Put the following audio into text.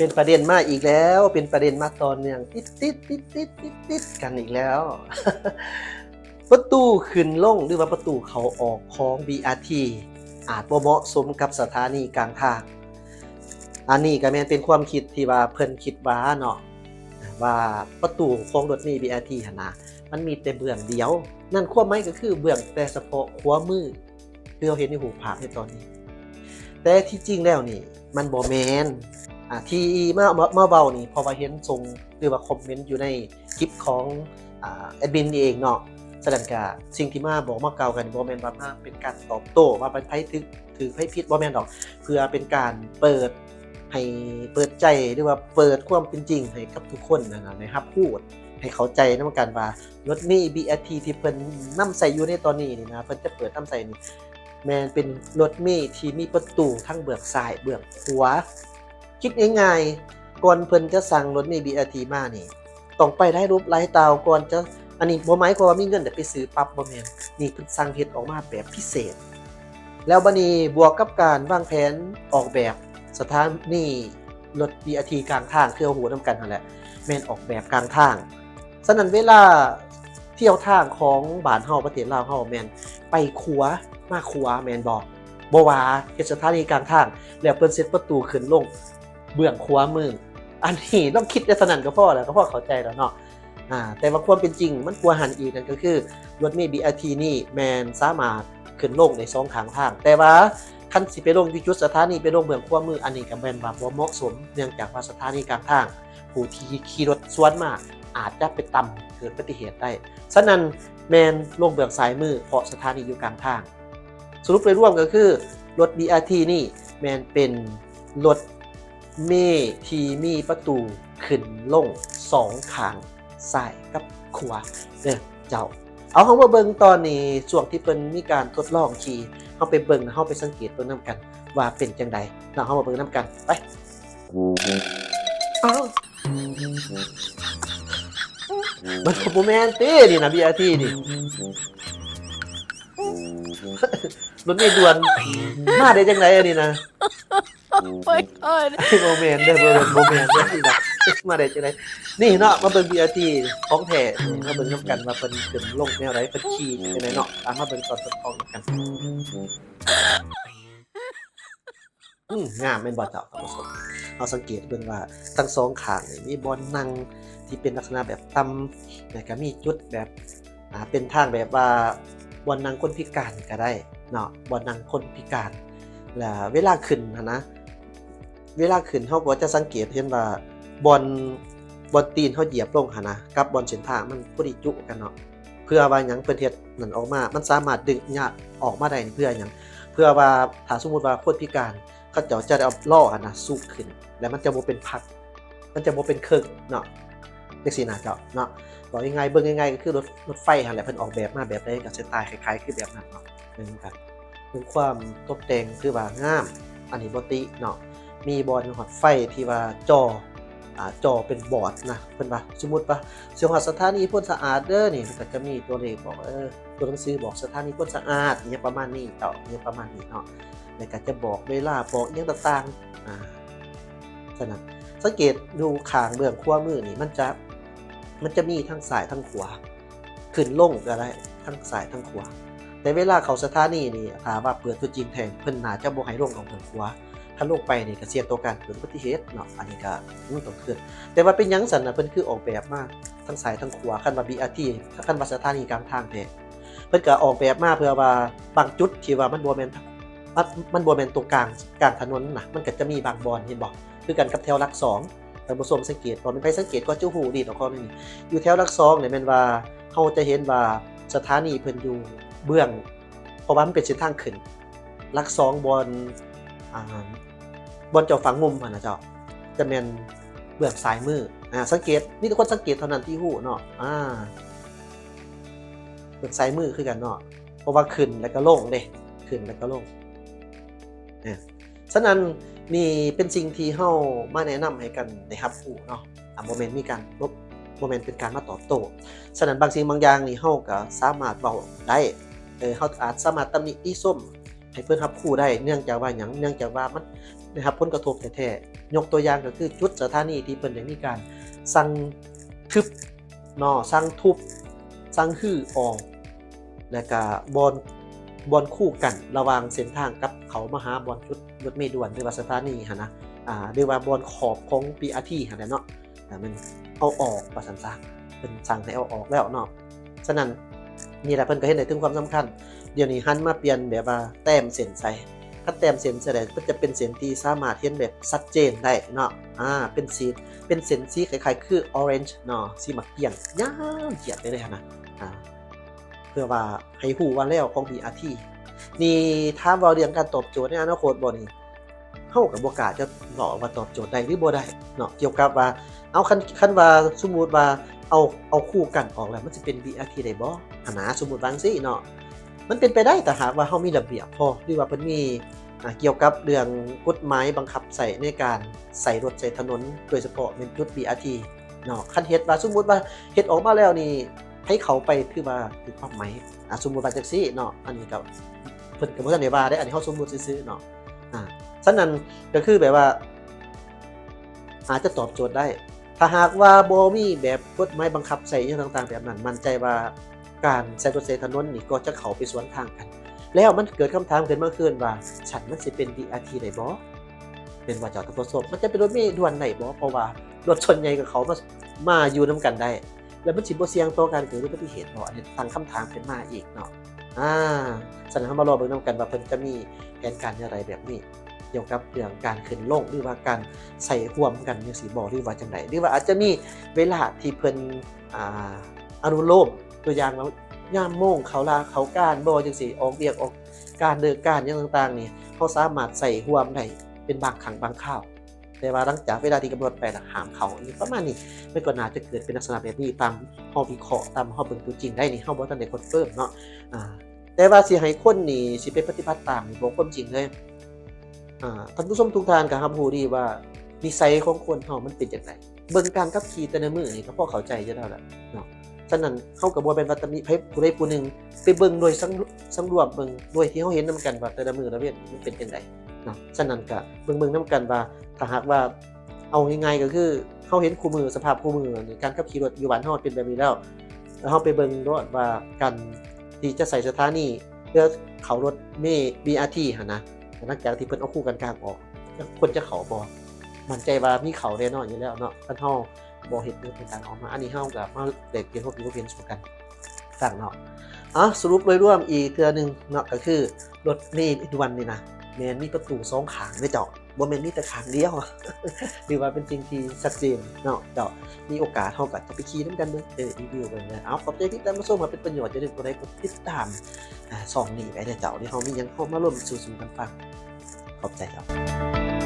เป็นประเด็นมาอีกแล้วเป็นประเด็นมาตอนเนื่องติดกันอีกแล้ว ประตูขึ้นลงหรือว่าประตูเขาออกของ BRT อาจบ่เหมาะสมกับสถานีกลางทางอันนี้ก็แม่นเป็นความคิดที่ว่าเพิ่นคิดว่าเนาะว่าประตูของรถเมล์ BRT หั่นน่ะมันมีแต่เบื้องเดียวนั่นความหมายก็คือเบื้องแต่เฉพาะขวามือที่เราเห็นในรูปภาพในตอนนี้แต่ที่จริงแล้วนี่มันบ่แม่นที่มาเว้านี่เพราะว่าเห็นส่งหรือว่าคอมเมนต์อยู่ในคลิปของแอดมินเองเนาะแสดงว่าสิ่งที่มาบอกมาเกล่ากันบ่แม่นว่ามาเป็นการตอบโต้ว่าเป็นไผถือไผผิดบ่แม่นดอกเพื่อเป็นการเปิดใจหรือว่าเปิดความเป็นจริงให้กับทุกคนนะครับพูดให้เข้าใจนำกันว่ารถเมล์ BRT ที่เพิ่นนำใส่อยู่ในตอนนี้นี่นะเพิ่นจะเปิดนำใส่นี่แม่นเป็นรถเมล์ที่มีประตูทั้งเบื้องซ้ายเบื้องขวาคิดง่ายๆก่อนเพิ่นจะสั่งรถเมล์ BRT มานี่ต้องไปได้รูปหลายตาวก่อนจะอันนี้บ่หมายความว่ามีเงินแต่ไปซื้อปั๊บบ่แม่นนี่เพิ่นสั่งเฮ็ดออกมาแบบพิเศษแล้วบัดนี้บวกกับการวางแผนออกแบบสถานีรถ BRT กลางทางคือเอาหูนำกันนั่นแหละแม่นออกแบบกลางทางฉะนั้นเวลาเที่ยวทางของบ้านเฮาประเทศลาวเฮาแม่นไปขวามาขวาแม่นบ่ว่าเฮ็ดสถานีกลางทางแล้วเพิ่นเซ็ตประตูขึ้นลงเบื้องขวามืออันนี้ต้องคิดได้เท่านั้นก็พอแล้วก็พอเข้าใจแล้วเนาะแต่ว่าความเป็นจริงมันกว่าหันอีกนั่นก็คือรถเมล์ BRT นี่แม่นสามารถขึ้นลงได้2ข้างทางแต่ว่าคันสิไปลงที่จุดสถานีไปลงเบื้องขวามืออันนี้ก็แม่นว่าบ่เหมาะสมเนื่องจากว่าสถานีกลางทางผู้ที่ขี่รถสวนมาอาจจะไปต่ำเกิดอุบัติเหตุได้ฉะนั้นแม่นลงเบื้องซ้ายมือเพราะสถานีอยู่กลางทางสรุปโดยรวมก็คือรถ BRT นี่แม่นเป็นรถเมล์ที่มีประตูขึ้นลง2ข้างซ้ายกับขวาเด้อเจ้าเอาเฮามาเบิ่งตอนนี้ช่วงที่เพิ่นมีการทดลองขี่เฮาไปเบิ่งเฮาไปสังเกตเบิ่งนำกันว่าเป็นจังได๋เนาะเฮามาเบิ่งนำกันไปอ้าวมันบ่แม่นตินี่นะ BRT นี่รถเมล์ด่วนมาได้จังไดอันนี้นะ my god บ่แม่นเด้อบ่แม่นเด้อนี่นะมาได้จังได๋นี่เนาะมาเบิ่ง BRT ของแท้มาเบิ่งนำกันว่าเพิ่นขึ้นลงแนวใดเพิ่นขี่จังได๋เนาะตามมาเบิ่งตอนทดลองนำกันงามแม่นบ่เจ้าท่านผู้ชมเราสังเกตเบิ่งว่าทั้ง2ข้างนี่มีบ่อนนั่งที่เป็นลักษณะแบบต่ำแล้วก็มีจุดแบบเป็นทางแบบว่าบ่อนนั่งคนพิการก็ได้เนาะบ่อนนั่งคนพิการแล้วเวลาขึ้นนะเวลาขึ้นเฮาก็จะสังเกตเห็นว่าบ่อนตีนเฮาเหยียบลงนะกับบ่อนเส้นทางมันพอดีจุกันเนาะเพื่อว่าหยังเพิ่นเฮ็ดนั่นออกมามันสามารถดึงญาติออกมาได้เพื่อหยังเพื่อว่าถ้าสมมุติว่าคนพิการเขาเจ้าจะได้เอาล้อสูบขึ้นแล้วมันจะบ่เป็นพักมันจะบ่เป็นเครื่องเนาะจังซี่นะเจ้าเนาะบอกง่ายๆเบิ่งง่ายๆก็คือรถไฟหั่นแหละเพิ่นออกแบบมาแบบใดก็สไตล์คล้ายๆคือแบบนั้นเนาะเหมือนกันเป็นความตกแต่งคือว่างามอันนี้บ่ติเนาะมีบอร์ดฮอดไฟที่ว่าจอเป็นบอร์ดนะเพิ่นว่าสมมุติว่าสิฮอดสถานีพ้นสะอาดเด้อนี่ก็จะมีตัวเลขบอกตัวหนังสือบอกสถานีพ้นสะอาดอย่างประมาณนี้เจ้าอย่างประมาณนี้เนาะแล้วก็จะบอกเวลาบอกอิหยังต่างๆฉะนั้นสังเกตดูข้างเบื้องขวามือนี่มันจะมีทั้งซ้ายทั้งขวาขึ้นลงก็ได้ทั้งซ้ายทั้งขวาแต่เวลาเข้าสถานีนี่ถ้าว่าเปิดตัวจริงแทงเพิ่นน่าจะบ่ให้ลงของทางขวาถ้าลงไปนี่ก็เสี่ยงต่อการเกิดอุบัติเหตุเนาะอันนี้ก็มันต้องขึ้นแต่ว่าเป็นหยังซั่นน่ะเพิ่นคือออกแบบมาทั้งซ้ายทั้งขวาคันว่า BRT คันว่าสถานีกลางทางแท้เพิ่นก็ออกแบบมาเพื่อว่าบางจุดที่ว่ามันบ่แม่นตรงกลางถนนน่ะมันก็จะมีบางบอนเห็นบ่คือกันกับแถวหลัก2ท่านผู้ชมสังเกตบ่แม่นไผสังเกตก็จะฮู้ดีต่อข้อนี้อยู่แถวหลัก2เนี่ยแม่นว่าเฮาจะเห็นว่าสถานีเพิ่นอยู่เบื้องเพราะว่ามันเป็นเส้นทางขึ้นหลัก2บอนเจ้าฝั่งมุมหั่นน่ะเจ้าจะแม่นเบื้องซ้ายมือสังเกตมีแต่คนสังเกตเท่านั้นที่ฮู้เนาะเบื้องซ้ายมือคือกันเนาะเพราะว่าขึ้นแล้วก็ลงเด้ขึ้นแล้วก็ลงฉะนั้นนี่เป็นสิ่งที่เฮามาแนะนำให้กันได้รับรู้เนาะบ่แม่นมีการลบบ่แม่นเป็นการมาตอบโต้ฉะนั้นบางสิ่งบางอย่างนี่เฮาก็สามารถเว้าได้เฮาอาจสามารถตำหนิติชมให้เพิ่นรับรู้ได้เนื่องจากว่าหยังเนื่องจากว่ามันได้รับผลกระทบแท้ ยกตัวอย่างก็คือจุดสถานีที่เพิ่นได้มีการสั่งทึบเนาะสั่งทุบสั่งฮื้อออกแล้วก็บอนคู่กันระหว่างเส้นทางกับเขามาหาบอนจุดรถเมล์ด่วนหรือว่าสถานีหั่นนะหรือว่าบอนขอบของ BRT หั่นแหละเนาะมันเอาออกว่าซั่นซะเพิ่นสั่งให้เอาออกแล้วเนาะฉะนั้นนี่แหละเพิ่นก็เห็นได้ถึงความสำคัญเดี๋ยวนี้หันมาเปลี่ยนแบบว่าแต้มเส้นใส่ถ้าแต้มเส้นแสดงมันจะเป็นเส้นที่สามารถเห็นแบบชัดเจนได้เนาะเป็นสีเป็นเส้นสีคล้ายๆคือ orange เนาะสีมักเกี่ยงยาวเหยียดไปเลยหั่นนะเพื่อว่าให้ฮู้ว่าแล้วของ BRT นี่ถามว่าเรื่องการตอบโจทย์ในอนาคตบ่นี่เฮาก็บ่กล้าจะบอกว่าตอบโจทย์ได้หรือบ่ได้เนาะเกี่ยวกับว่าเอาคันว่าสมมุติว่าเอาคู่กันออกแล้วมันสิเป็น BRT ได้บ่หั่นนะสมมุติว่าจังซี่เนาะมันเป็นไปได้แต่หากว่าเฮามีระเบียบพอหรือว่าเพิ่นมีเกี่ยวกับเรื่องกฎหมายบังคับใช้ในการใช้รถใช้ถนนโดยเฉพาะเป็นจุด BRT เนาะคันเฮ็ดว่าสมมุติว่าเฮ็ดออกมาแล้วนี่ให้เขาไปคือว่าถูกความหมายสมมุติว่าจังซี่เนาะอันนี้ก็เพิ่นก็บ่ทันได้ว่าได้อันนี้เฮาสมมุติซื่อๆเนาะฉะนั้นก็คือแบบว่าอาจจะตอบโจทย์ได้ถ้าหากว่าบ่มีแบบกฎหมายบังคับใช้อิหยังต่างๆแบบนั้นมั่นใจว่าการใช้รถใช้ถนนนี่ก็จะเข้าไปสวนทางกันแล้วมันเกิดคำถามขึ้นมาคืนว่าฉันมันสิเป็น BRT ได้บ่เป็นว่าเจ้าต้องทดสอบมันจะเป็นรถเมล์ด่วนได้บ่เพราะว่ารถชนใหญ่กับเขามาอยู่นำกันได้แล้วมันสิบ่เสี่ยงต่อการเกิดอุบัติเหตุบ่อันนี้ตั้งคำถามขึ้นมาอีกเนาะฉะนั้นเฮามารอเบิ่งนำกันว่าเพิ่นจะมีแผนการอะไรแบบนี้เกี่ยวกับเรื่องการขึ้นลงหรือว่าการใส่ร่วมกันจังซี่บ่หรือว่าจังไดหรือว่าอาจจะมีเวลาที่เพิ่นอนุโลมตัวอย่างว่ายามโมงเขาลาเขาการบ่จังซี่ออกเวียกออกการเลิกการหยังต่างๆนี่เฮาสามารถใส่ร่วมได้เป็นบางครั้งบางคราวแต่ว่าหลังจากเวลาที่กำหนดไปน่ะห้ามเข้านี่ประมาณนี้มันก็น่าจะเกิดเป็นลักษณะแบบนี้ตามเฮาวิเคราะห์ตามเฮาเบิ่งตัวจริงได้นี่เฮาบ่ทันได้คอนเฟิร์มเนาะแต่ว่าสิให้คนนี่สิไปปฏิบัติตามนี่บ่ความจริงเลยท่านผู้ชมทุกท่านก็รับรู้ดีว่านิสัยของคนเฮามันเป็นจังไดเบิ่งการขับขี่แต่ละมื้อนี่ก็พอเข้าใจอยู่แล้วแหละเนาะฉะนั้นเฮาก็บ่แม่นว่าตำหนิไผผู้ใดผู้หนึ่งไปเบิ่งโดยสำรวจเบิ่งโดยที่เฮาเห็นนำกันว่าแต่ละมื้อละเว้นมันเป็นจังไดเนาะฉะนั้นก็เบิ่งนำกันว่าถ้าหากว่าเอาง่ายๆก็คือเฮาเห็นคู่มือสภาพคู่มือนี่การขับขี่รถอยู่บ้านเฮาเป็นแบบนี้แล้วเฮาไปเบิ่งโลดว่าการที่จะใส่สถานีเพื่อเข้ารถเมล์ BRT หั่นนะหลังจากที่เพิ่นเอาคู่กันกลางออกควรจะเข้าบ่มั่นใจว่ามีเข้าแน่นอนอยู่แล้วเนาะคันเฮาบ่เฮ็ดเรื่องเป็นการออกมาอันนี้เฮาก็มาแลกเปลี่ยนความคิดความเห็นสู่กันฟังเนาะสรุปโดยรวมอีกเทื่อนึงเนาะก็คือรถเมล์ด่วนนี่นะแม่นมีประตู2ข้างเด้อเจ้าบ่แม่นมีแต่ข้างเดียว ถือว่าเป็นสิ่งที่ชัดเจนเนาะเจ้ามีโอกาสเฮาก็จะไปขี่นำกันเบิ่งรีวิวเบิ่งนะขอบใจที่ตามมาชมว่าเป็นประโยชน์อย่าลืมกดไลค์กดติดตามช่องนี้ไว้เด้อเจ้าที่เฮามีหยังเฮามาร่วมสู่กันฟังขอบใจครับ